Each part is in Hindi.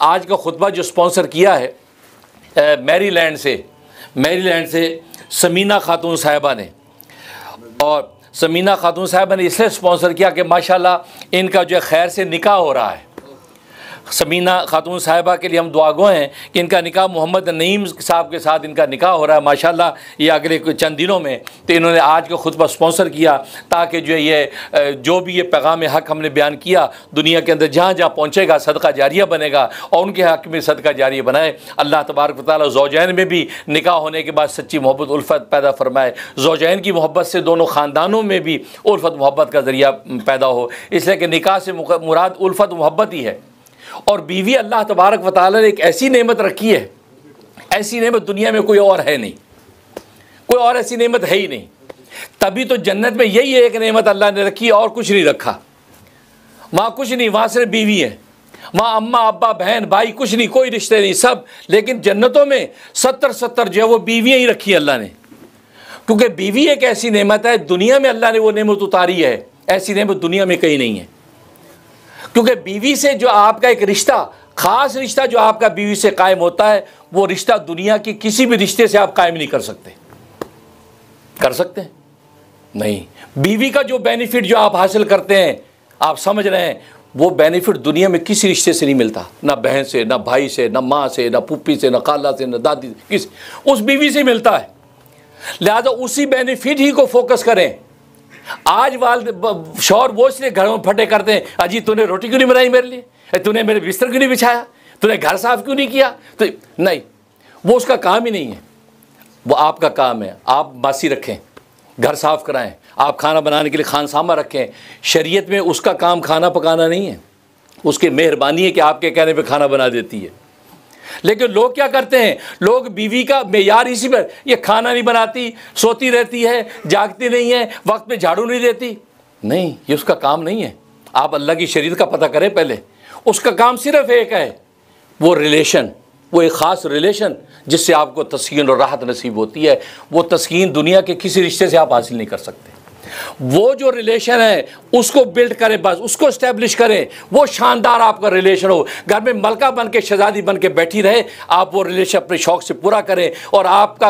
आज का खुतबा जो स्पॉन्सर किया है मैरीलैंड से समीना खातून साहिबा ने, और समीना खातून साहिबा ने इसलिए स्पॉन्सर किया कि माशाल्लाह इनका जो है खैर से निकाह हो रहा है। समीना खातून साहिबा के लिए हम दुआगो हैं कि इनका निकाह मोहम्मद नईम साहब के साथ इनका निकाह हो रहा है माशाल्लाह ये अगले चंद दिनों में। तो इन्होंने आज का खुतबा स्पॉन्सर किया ताकि जो ये जो भी ये पैगाम हक़ हमने बयान किया दुनिया के अंदर जहाँ जहाँ पहुँचेगा सदका जारिया बनेगा और उनके हक़ में सदका जारिया बनाए। अल्लाह तबारक व तआला ज़ौजैन में भी निकाह होने के बाद सच्ची मोहब्बत उल्फत पैदा फरमाए, ज़ौजैन की मोहब्बत से दोनों ख़ानदानों में भी उल्फत मोहब्बत का ज़रिया पैदा हो, इसलिए कि निकाह से मुराद उल्फत मोहब्बत ही है। और बीवी अल्लाह तबारक व तआला ने एक ऐसी नेमत रखी है, ऐसी नेमत दुनिया में कोई और है नहीं, कोई और ऐसी नेमत है ही नहीं। तभी तो जन्नत में यही एक नेमत अल्लाह ने रखी है और कुछ नहीं रखा। वहाँ कुछ नहीं, वहाँ सिर्फ बीवी है, वहाँ अम्मा अब्बा बहन भाई कुछ नहीं, कोई रिश्ते नहीं सब। लेकिन जन्नतों में 70 जो है वो बीवियाँ ही रखी अल्लाह ने, क्योंकि बीवी एक ऐसी नेमत है, दुनिया में अल्लाह ने वो नेमत उतारी है, ऐसी नेमत दुनिया में कहीं नहीं है। क्योंकि बीवी से जो आपका एक रिश्ता, ख़ास रिश्ता जो आपका बीवी से कायम होता है, वो रिश्ता दुनिया की किसी भी रिश्ते से आप कायम नहीं कर सकते। कर सकते हैं? नहीं। बीवी का जो बेनिफिट जो आप हासिल करते हैं, आप समझ रहे हैं, वो बेनिफिट दुनिया में किसी रिश्ते से नहीं मिलता, ना बहन से, ना भाई से, ना माँ से, ना पुप्पी से, ना खाला से, ना दादी से, किस उस बीवी से मिलता है। लिहाजा उसी बेनिफिट ही को फोकस करें। आज वाल शौहर वो इसलिए घरों में फटे करते हैं, अजी तूने रोटी क्यों नहीं बनाई मेरे लिए, तूने मेरे बिस्तर क्यों नहीं बिछाया, तूने घर साफ क्यों नहीं किया, तो नहीं, वो उसका काम ही नहीं है, वो आपका काम है। आप बासी रखें, घर साफ कराएं, आप खाना बनाने के लिए खानसामा रखें। शरीयत में उसका काम खाना पकाना नहीं है, उसकी मेहरबानी है कि आपके कहने पे खाना बना देती है। लेकिन लोग क्या करते हैं, लोग बीवी का मेयार इसी पर, ये खाना नहीं बनाती, सोती रहती है, जागती नहीं है, वक्त पे झाड़ू नहीं देती। नहीं, ये उसका काम नहीं है। आप अल्लाह की शरीयत का पता करें पहले। उसका काम सिर्फ एक है, वो रिलेशन, वो एक ख़ास रिलेशन जिससे आपको तस्कीन और राहत नसीब होती है। वो तस्कीन दुनिया के किसी रिश्ते से आप हासिल नहीं कर सकते। वो जो रिलेशन है उसको बिल्ड करें, बस उसको इस्टेब्लिश करें, वो शानदार आपका रिलेशन हो। घर में मलका बन के, शहजादी बन के बैठी रहे, आप वो रिलेशन अपने शौक़ से पूरा करें और आपका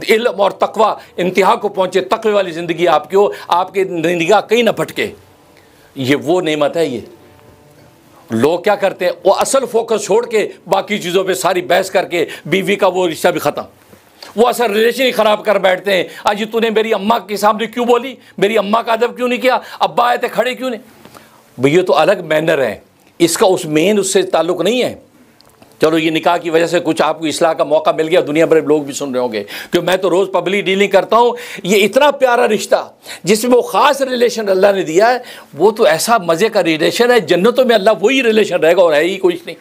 इल्म और तकवा इंतहा को पहुँचे, तकवे वाली ज़िंदगी आपकी हो, आपकी निगाह कहीं ना भटके। ये वो नेमत है। ये लोग क्या करते हैं, वो असल फोकस छोड़ के बाकी चीज़ों पे सारी बहस करके बीवी का वो रिश्ता भी ख़त्म, वो असल रिलेशन ही ख़राब कर बैठते हैं। आज तूने मेरी अम्मा के सामने क्यों बोली, मेरी अम्मा का अदब क्यों नहीं किया, अब्बा आए थे खड़े क्यों नहीं। भैया तो अलग मैनर है, इसका उस मेन उससे ताल्लुक़ नहीं है। चलो ये निकाह की वजह से कुछ आपको इस्लाह का मौका मिल गया, दुनिया भर लोग भी सुन रहे होंगे, क्योंकि मैं तो रोज़ पब्लिक डीलिंग करता हूँ। ये इतना प्यारा रिश्ता जिसमें वो ख़ास रिलेशन अल्लाह ने दिया है, वो तो ऐसा मज़े का रिलेशन है, जन्नतों में अल्लाह वही रिलेशन रहेगा और है ही कुछ नहीं।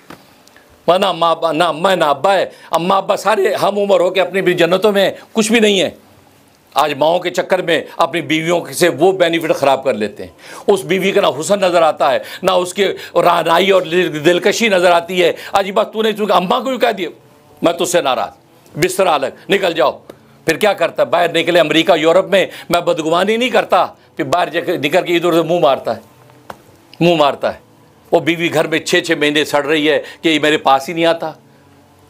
ना अम्मा अब्बा, ना अम्मा है ना अब्बा है, अम्मा अब्बा सारे हम उम्र हो के अपनी भी जन्नतों में कुछ भी नहीं है। आज माओं के चक्कर में अपनी बीवियों से वो बेनिफिट ख़राब कर लेते हैं। उस बीवी का ना हुस्न नज़र आता है, ना उसके रानाई और दिलकशी नज़र आती है। आज बात तूने चूँकि अम्मा को भी कह दिया मैं तुझसे नाराज़, बिस्तर अलग, निकल जाओ। फिर क्या करता है, बाहर निकले अमेरिका यूरोप में, मैं बदगुमानी नहीं करता, फिर बाहर निकल के इधर उधर मुँह मारता है। वो बीवी घर में 6-6 महीने सड़ रही है कि ये मेरे पास ही नहीं आता,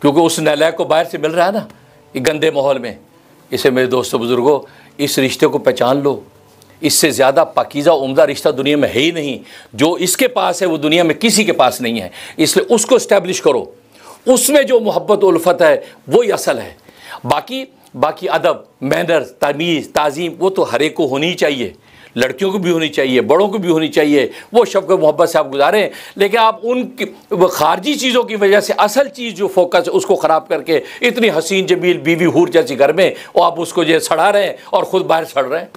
क्योंकि उस नालायक को बाहर से मिल रहा है ना, ये गंदे माहौल में। इसे मेरे दोस्तों बुज़ुर्गों, इस रिश्ते को पहचान लो। इससे ज़्यादा पाकीज़ा उम्दा रिश्ता दुनिया में है ही नहीं। जो इसके पास है वो दुनिया में किसी के पास नहीं है, इसलिए उसको इस्टेब्लिश करो। उसमें जो मोहब्बत उल्फत है वही असल है। बाकी अदब, मैनर्स, तमीज़, ताज़ीम वो तो हर एक को होनी चाहिए, लड़कियों को भी होनी चाहिए, बड़ों को भी होनी चाहिए। वो शफ़क़त मोहब्बत से आप गुजारें, लेकिन आप उन खारजी चीज़ों की वजह से असल चीज़ जो फोकस है उसको ख़राब करके इतनी हसीन जमील बीवी हूर जैसी घर में और आप उसको जो सड़ा रहे हैं और ख़ुद बाहर सड़ रहे हैं।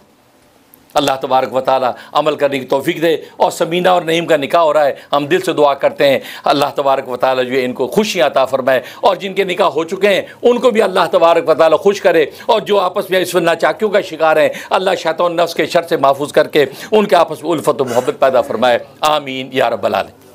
अल्लाह तबारक व तआला अमल करने की तौफीक दे। और समीना और नईम का निकाह हो रहा है, हम दिल से दुआ करते हैं अल्लाह तबारक व तआला जो है इनको खुशियाँ अता फरमाए, और जिनके निकाह हो चुके हैं उनको भी अल्लाह तबारक व तआला खुश करे, और जो आपस में इस नाचाकियों का शिकार हैं अल्लाह शैतान नफ्स के शर से महफूज करके उनके आपस में उल्फत व मोहब्बत पैदा फरमाए। आमीन या रब्बल आलमीन।